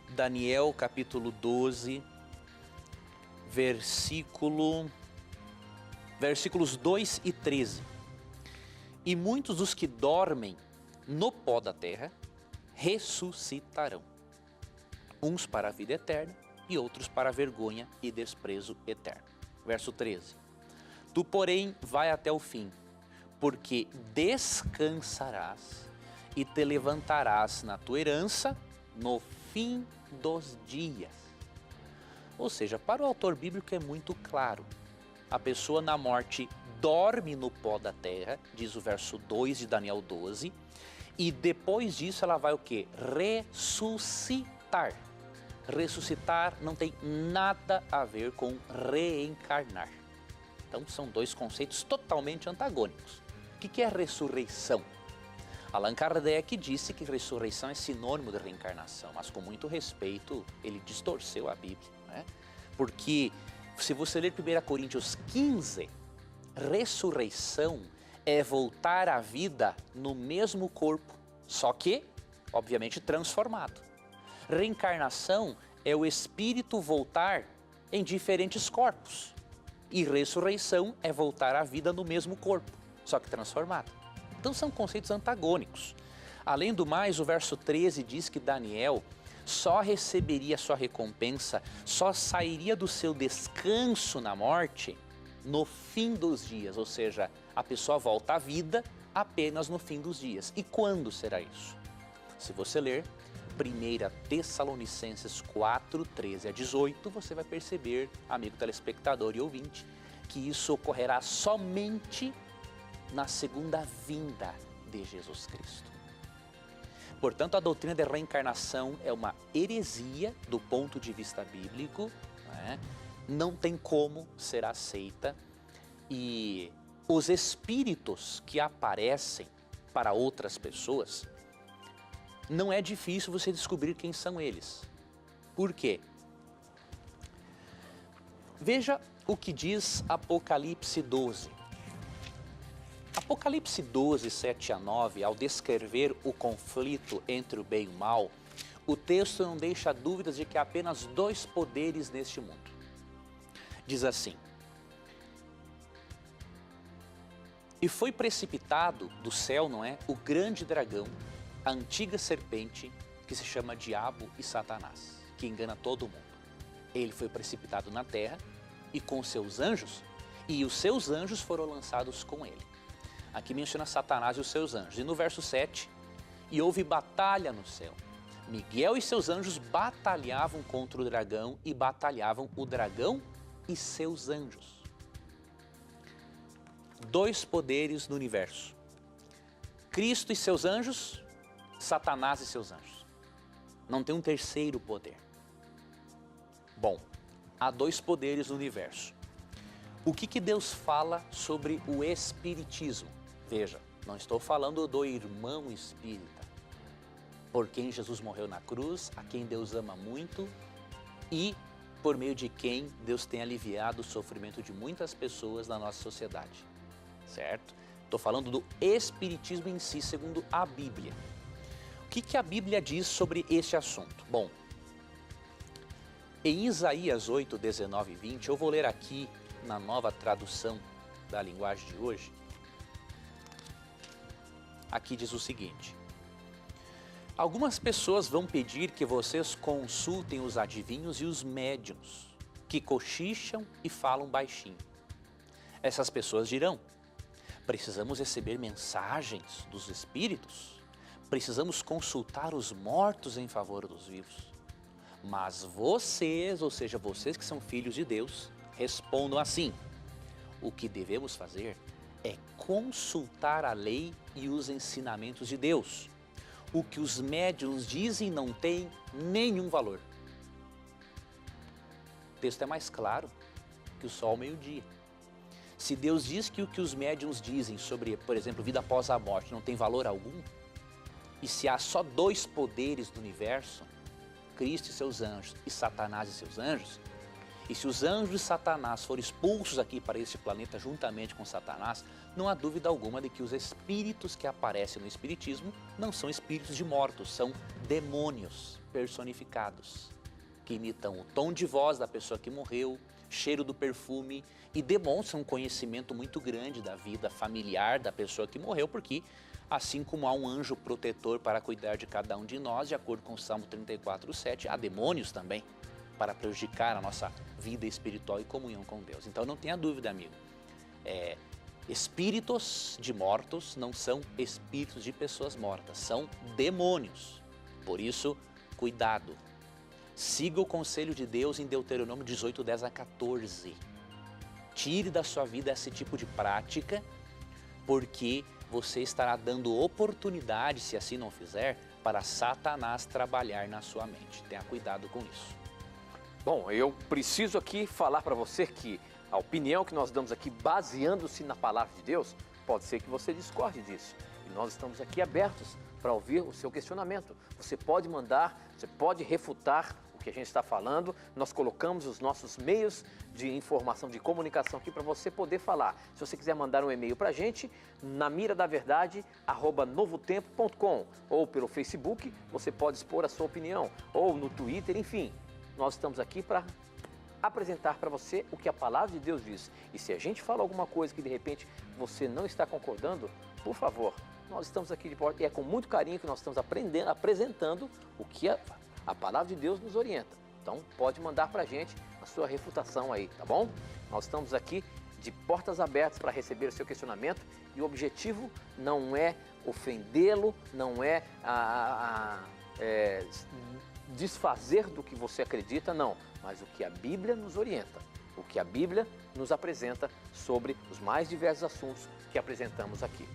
Daniel, capítulo 12, versículos 2 e 13. E muitos dos que dormem no pó da terra ressuscitarão, uns para a vida eterna e outros para a vergonha e desprezo eterno. Verso 13. Tu, porém, vai até o fim, porque descansarás e te levantarás na tua herança no fim dos dias. Ou seja, para o autor bíblico é muito claro. A pessoa na morte dorme no pó da terra, diz o verso 2 de Daniel 12, e depois disso ela vai o quê? Ressuscitar. Ressuscitar não tem nada a ver com reencarnar. Então são dois conceitos totalmente antagônicos. O que é ressurreição? Allan Kardec disse que ressurreição é sinônimo de reencarnação, mas com muito respeito ele distorceu a Bíblia, né? Porque se você ler 1 Coríntios 15, ressurreição é voltar à vida no mesmo corpo, só que, obviamente, transformado. Reencarnação é o espírito voltar em diferentes corpos. E ressurreição é voltar à vida no mesmo corpo, só que transformado. Então são conceitos antagônicos. Além do mais, o verso 13 diz que Daniel só receberia sua recompensa, só sairia do seu descanso na morte no fim dos dias, ou seja, a pessoa volta à vida apenas no fim dos dias. E quando será isso? Se você ler 1 Tessalonicenses 4, 13 a 18, você vai perceber, amigo telespectador e ouvinte, que isso ocorrerá somente na segunda vinda de Jesus Cristo. Portanto, a doutrina da reencarnação é uma heresia do ponto de vista bíblico, né? Não tem como ser aceita, e os espíritos que aparecem para outras pessoas, não é difícil você descobrir quem são eles. Por quê? Veja o que diz Apocalipse 12. Apocalipse 12, 7 a 9, ao descrever o conflito entre o bem e o mal, o texto não deixa dúvidas de que há apenas dois poderes neste mundo. Diz assim: e foi precipitado do céu, não é, o grande dragão, a antiga serpente, que se chama Diabo e Satanás, que engana todo mundo. Ele foi precipitado na terra e com seus anjos, e os seus anjos foram lançados com ele. Aqui menciona Satanás e os seus anjos. E no verso 7, e houve batalha no céu. Miguel e seus anjos batalhavam contra o dragão, e batalhavam o dragão e seus anjos. Dois poderes no universo: Cristo e seus anjos, Satanás e seus anjos. Não tem um terceiro poder. Bom, há dois poderes no universo. O que Deus fala sobre o espiritismo? Veja, não estou falando do irmão espírita, por quem Jesus morreu na cruz, a quem Deus ama muito e por meio de quem Deus tem aliviado o sofrimento de muitas pessoas na nossa sociedade, certo? Estou falando do espiritismo em si, segundo a Bíblia. O que a Bíblia diz sobre este assunto? Bom, em Isaías 8, 19 e 20, eu vou ler aqui na nova tradução da linguagem de hoje. Aqui diz o seguinte: algumas pessoas vão pedir que vocês consultem os adivinhos e os médiuns, que cochicham e falam baixinho. Essas pessoas dirão: precisamos receber mensagens dos espíritos, precisamos consultar os mortos em favor dos vivos. Mas vocês, ou seja, vocês que são filhos de Deus, respondam assim: o que devemos fazer é consultar a lei e os ensinamentos de Deus. O que os médiuns dizem não tem nenhum valor. O texto é mais claro que o sol ao meio-dia. Se Deus diz que o que os médiuns dizem sobre, por exemplo, vida após a morte não tem valor algum, e se há só dois poderes do universo, Cristo e seus anjos e Satanás e seus anjos, e se os anjos de Satanás forem expulsos aqui para este planeta juntamente com Satanás, não há dúvida alguma de que os espíritos que aparecem no espiritismo não são espíritos de mortos, são demônios personificados, que imitam o tom de voz da pessoa que morreu, cheiro do perfume e demonstram um conhecimento muito grande da vida familiar da pessoa que morreu, porque assim como há um anjo protetor para cuidar de cada um de nós, de acordo com o Salmo 34:7, há demônios também para prejudicar a nossa vida espiritual e comunhão com Deus. Então não tenha dúvida, amigo, espíritos de mortos não são espíritos de pessoas mortas, são demônios. Por isso, cuidado. Siga o conselho de Deus em Deuteronômio 18, 10 a 14. Tire da sua vida esse tipo de prática, porque você estará dando oportunidade, se assim não fizer, para Satanás trabalhar na sua mente. Tenha cuidado com isso. Bom, eu preciso aqui falar para você que a opinião que nós damos aqui, baseando-se na palavra de Deus, pode ser que você discorde disso. E nós estamos aqui abertos para ouvir o seu questionamento. Você pode mandar, você pode refutar o que a gente está falando. Nós colocamos os nossos meios de informação, de comunicação aqui para você poder falar. Se você quiser mandar um e-mail para a gente, namiradaverdade@novotempo.com, ou pelo Facebook, você pode expor a sua opinião, ou no Twitter, enfim. Nós estamos aqui para apresentar para você o que a palavra de Deus diz. E se a gente fala alguma coisa que de repente você não está concordando, por favor, nós estamos aqui de porta e é com muito carinho que nós estamos apresentando o que a palavra de Deus nos orienta. Então pode mandar para a gente a sua refutação aí, tá bom? Nós estamos aqui de portas abertas para receber o seu questionamento e o objetivo não é ofendê-lo, não é desfazer do que você acredita, não, mas o que a Bíblia nos orienta, o que a Bíblia nos apresenta sobre os mais diversos assuntos que apresentamos aqui.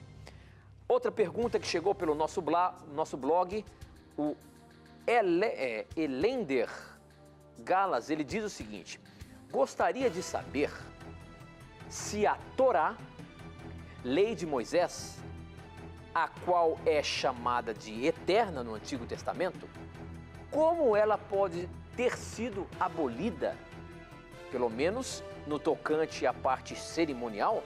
Outra pergunta que chegou pelo nosso blog, o Elender Galas, ele diz o seguinte: gostaria de saber se a Torá, lei de Moisés, a qual é chamada de eterna no Antigo Testamento, como ela pode ter sido abolida, pelo menos no tocante à parte cerimonial?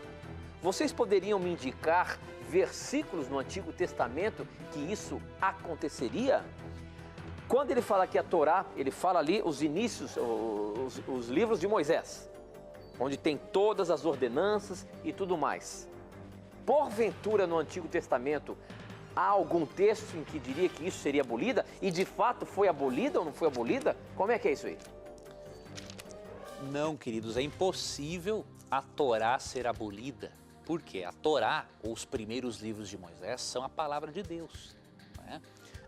Vocês poderiam me indicar versículos no Antigo Testamento que isso aconteceria? Quando ele fala aqui a Torá, ele fala ali os inícios, os livros de Moisés, onde tem todas as ordenanças e tudo mais. Porventura no Antigo Testamento há algum texto em que diria que isso seria abolida? E de fato foi abolida ou não foi abolida? Como é que é isso aí? Não, queridos, é impossível a Torá ser abolida. Por quê? A Torá, ou os primeiros livros de Moisés, são a palavra de Deus, né?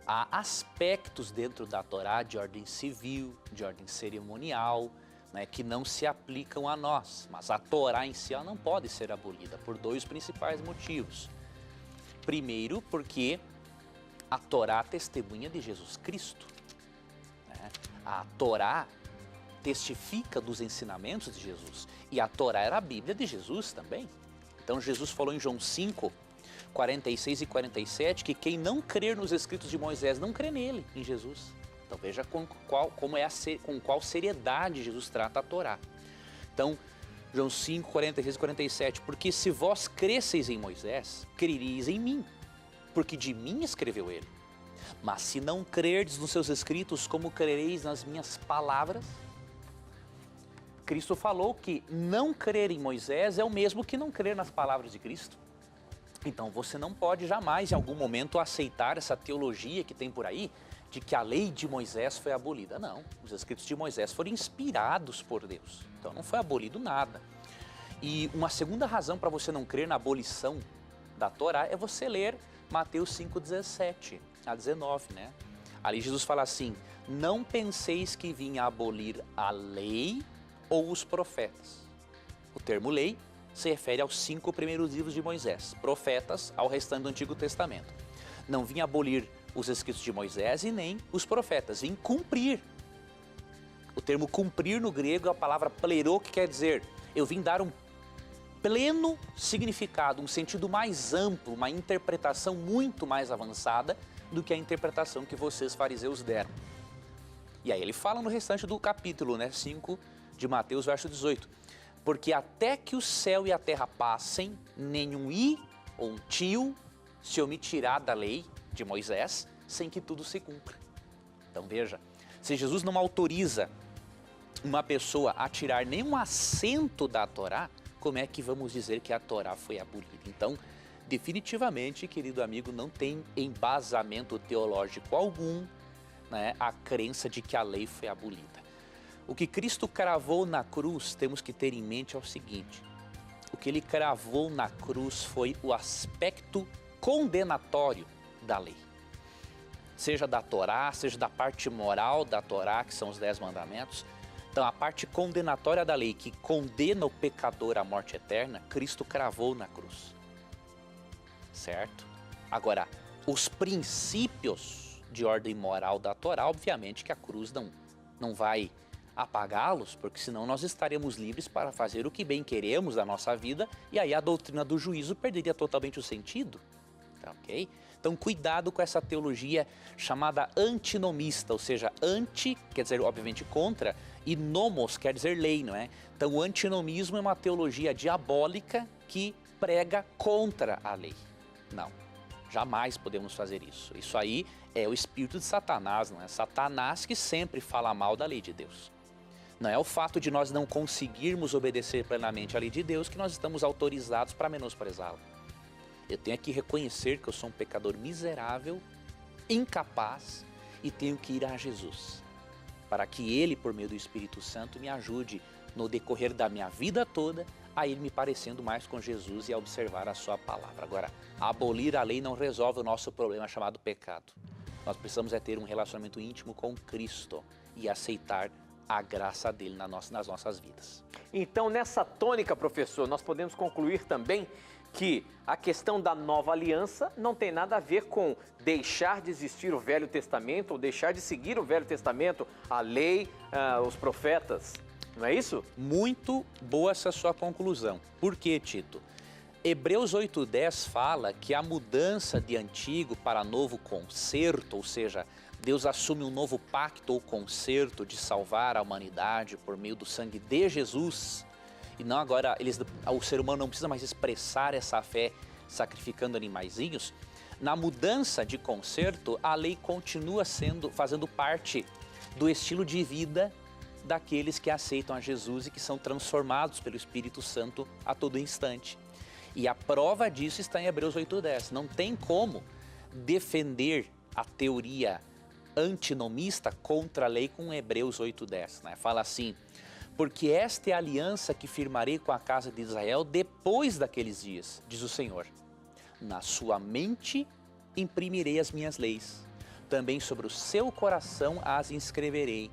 Há aspectos dentro da Torá de ordem civil, de ordem cerimonial, né, que não se aplicam a nós. Mas a Torá em si ela não pode ser abolida por dois principais motivos. Primeiro, porque a Torá testemunha de Jesus Cristo, né? A Torá testifica dos ensinamentos de Jesus. E a Torá era a Bíblia de Jesus também. Então Jesus falou em João 5, 46 e 47, que quem não crer nos escritos de Moisés não crê nele, em Jesus. Então veja com qual seriedade Jesus trata a Torá. Então, João 5, 46 e 47, porque se vós cresceis em Moisés, crereis em mim, porque de mim escreveu ele. Mas se não crerdes nos seus escritos, como crereis nas minhas palavras? Cristo falou que não crer em Moisés é o mesmo que não crer nas palavras de Cristo. Então você não pode jamais, em algum momento, aceitar essa teologia que tem por aí, de que a lei de Moisés foi abolida. Não, os escritos de Moisés foram inspirados por Deus. Então não foi abolido nada. E uma segunda razão para você não crer na abolição da Torá é você ler Mateus 5, 17 a 19, né? Ali Jesus fala assim, não penseis que vinha abolir a lei ou os profetas. O termo lei se refere aos 5 primeiros livros de Moisés, profetas ao restante do Antigo Testamento. Não vinha abolir os escritos de Moisés e nem os profetas, vim cumprir. O termo cumprir no grego é a palavra plerô, que quer dizer, eu vim dar um pleno significado, um sentido mais amplo, uma interpretação muito mais avançada do que a interpretação que vocês fariseus deram. E aí ele fala no restante do capítulo, né, 5 de Mateus, verso 18. Porque até que o céu e a terra passem, nenhum i ou um tio se omitirá da lei de Moisés, sem que tudo se cumpra. Então veja, se Jesus não autoriza uma pessoa a tirar nenhum acento da Torá, como é que vamos dizer que a Torá foi abolida? Então, definitivamente, querido amigo, não tem embasamento teológico algum, né, a crença de que a lei foi abolida. O que Cristo cravou na cruz, temos que ter em mente é o seguinte, o que ele cravou na cruz foi o aspecto condenatório da lei. Seja da Torá, seja da parte moral da Torá, que são os 10 mandamentos. Então a parte condenatória da lei, que condena o pecador à morte eterna, Cristo cravou na cruz. Certo? Agora, os princípios de ordem moral da Torá, obviamente que a cruz não vai apagá-los, porque senão nós estaremos livres para fazer o que bem queremos da nossa vida, e aí a doutrina do juízo perderia totalmente o sentido. Tá, ok? Então cuidado com essa teologia chamada antinomista, ou seja, anti quer dizer obviamente contra, e nomos quer dizer lei, não é? Então o antinomismo é uma teologia diabólica que prega contra a lei. Não, jamais podemos fazer isso. Isso aí é o espírito de Satanás, não é? Satanás que sempre fala mal da lei de Deus. Não é o fato de nós não conseguirmos obedecer plenamente à lei de Deus que nós estamos autorizados para menosprezá-la. Eu tenho que reconhecer que eu sou um pecador miserável, incapaz, e tenho que ir a Jesus, para que Ele, por meio do Espírito Santo, me ajude no decorrer da minha vida toda a ir me parecendo mais com Jesus e a observar a sua palavra. Agora, abolir a lei não resolve o nosso problema chamado pecado. Nós precisamos ter um relacionamento íntimo com Cristo e aceitar a graça dele nas nossas vidas. Então, nessa tônica, professor, nós podemos concluir também que a questão da nova aliança não tem nada a ver com deixar de existir o Velho Testamento ou deixar de seguir o Velho Testamento, a lei, os profetas, não é isso? Muito boa essa sua conclusão. Por quê, Tito? Hebreus 8:10 fala que a mudança de antigo para novo concerto, ou seja, Deus assume um novo pacto ou concerto de salvar a humanidade por meio do sangue de Jesus. E não agora, o ser humano não precisa mais expressar essa fé sacrificando animaizinhos. Na mudança de concerto, a lei continua fazendo parte do estilo de vida daqueles que aceitam a Jesus e que são transformados pelo Espírito Santo a todo instante. E a prova disso está em Hebreus 8:10. Não tem como defender a teoria antinomista contra a lei com Hebreus 8:10, né? Fala assim, porque esta é a aliança que firmarei com a casa de Israel depois daqueles dias, diz o Senhor. Na sua mente imprimirei as minhas leis, também sobre o seu coração as inscreverei,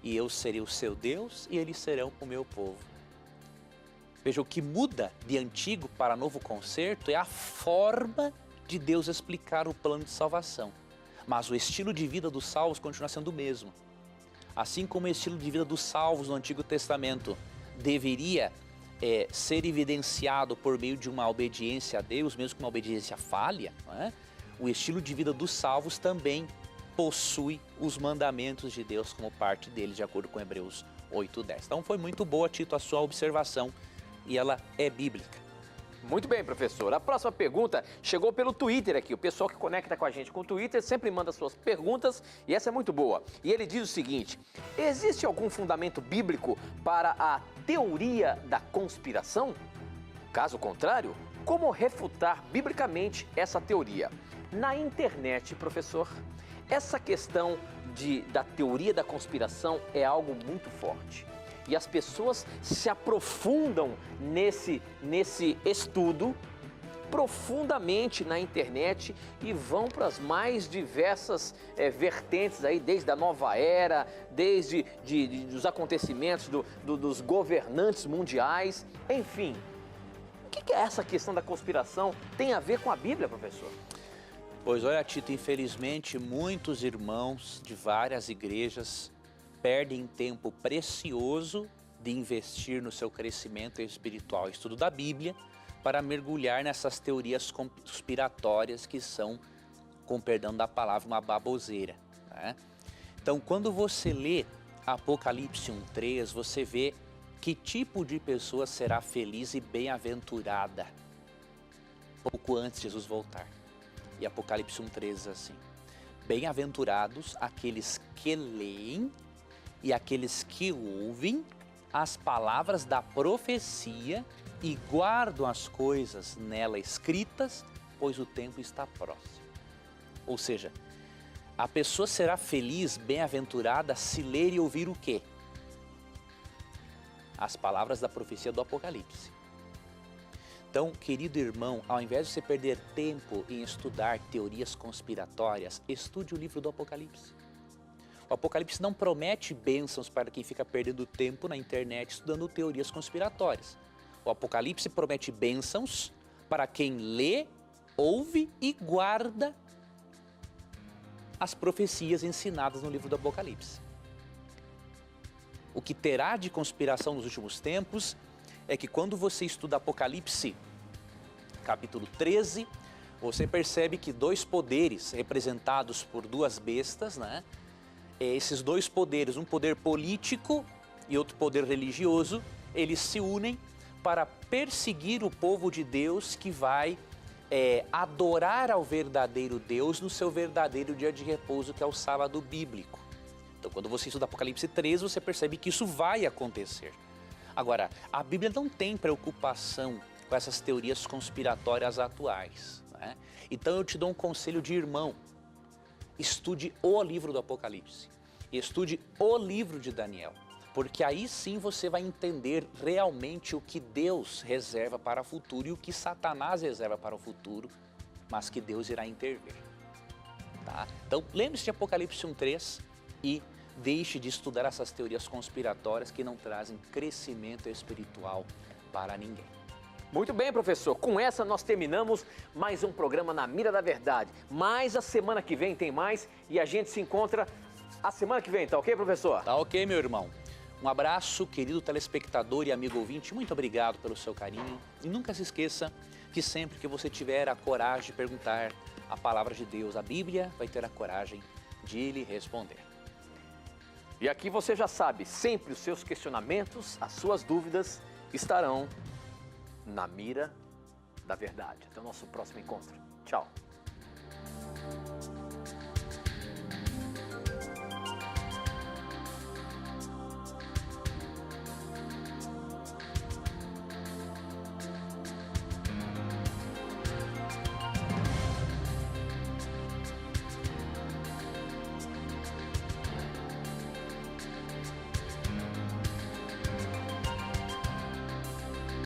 e eu serei o seu Deus e eles serão o meu povo. Veja, o que muda de antigo para novo concerto é a forma de Deus explicar o plano de salvação. Mas o estilo de vida dos salvos continua sendo o mesmo. Assim como o estilo de vida dos salvos no Antigo Testamento deveria ser evidenciado por meio de uma obediência a Deus, mesmo que uma obediência falha, não é? O estilo de vida dos salvos também possui os mandamentos de Deus como parte deles, de acordo com Hebreus 8:10. Então foi muito boa, Tito, a sua observação, e ela é bíblica. Muito bem, professor. A próxima pergunta chegou pelo Twitter aqui. O pessoal que conecta com a gente com o Twitter sempre manda suas perguntas e essa é muito boa. E ele diz o seguinte: existe algum fundamento bíblico para a teoria da conspiração? Caso contrário, como refutar biblicamente essa teoria? Na internet, professor, essa questão da teoria da conspiração é algo muito forte. E as pessoas se aprofundam nesse estudo profundamente na internet e vão para as mais diversas vertentes aí, desde a nova era, desde os acontecimentos dos governantes mundiais, enfim. O que essa questão da conspiração tem a ver com a Bíblia, professor? Pois olha, Tito, infelizmente muitos irmãos de várias igrejas perdem tempo precioso de investir no seu crescimento espiritual, estudo da Bíblia, para mergulhar nessas teorias conspiratórias que são, com perdão da palavra, uma baboseira, né? Então, quando você lê Apocalipse 1:3, você vê que tipo de pessoa será feliz e bem-aventurada pouco antes de Jesus voltar. E Apocalipse 1:3 diz assim: bem-aventurados aqueles que leem e aqueles que ouvem as palavras da profecia e guardam as coisas nela escritas, pois o tempo está próximo. Ou seja, a pessoa será feliz, bem-aventurada, se ler e ouvir o quê? As palavras da profecia do Apocalipse. Então, querido irmão, ao invés de você perder tempo em estudar teorias conspiratórias, estude o livro do Apocalipse. O Apocalipse não promete bênçãos para quem fica perdendo tempo na internet estudando teorias conspiratórias. O Apocalipse promete bênçãos para quem lê, ouve e guarda as profecias ensinadas no livro do Apocalipse. O que terá de conspiração nos últimos tempos é que quando você estuda Apocalipse, capítulo 13, você percebe que dois poderes representados por duas bestas, né? Esses dois poderes, um poder político e outro poder religioso, eles se unem para perseguir o povo de Deus que vai adorar ao verdadeiro Deus no seu verdadeiro dia de repouso, que é o sábado bíblico. Então, quando você estuda Apocalipse 13, você percebe que isso vai acontecer. Agora, a Bíblia não tem preocupação com essas teorias conspiratórias atuais, né? Então, eu te dou um conselho de irmão. Estude o livro do Apocalipse, estude o livro de Daniel, porque aí sim você vai entender realmente o que Deus reserva para o futuro e o que Satanás reserva para o futuro, mas que Deus irá intervir, tá? Então, lembre-se de Apocalipse 1:3 e deixe de estudar essas teorias conspiratórias que não trazem crescimento espiritual para ninguém. Muito bem, professor. Com essa nós terminamos mais um programa Na Mira da Verdade. Mas a semana que vem tem mais e a gente se encontra a semana que vem, tá ok, professor? Tá ok, meu irmão. Um abraço, querido telespectador e amigo ouvinte. Muito obrigado pelo seu carinho. E nunca se esqueça que sempre que você tiver a coragem de perguntar a palavra de Deus, a Bíblia vai ter a coragem de lhe responder. E aqui você já sabe, sempre os seus questionamentos, as suas dúvidas estarão na mira da verdade. Até o nosso próximo encontro. Tchau.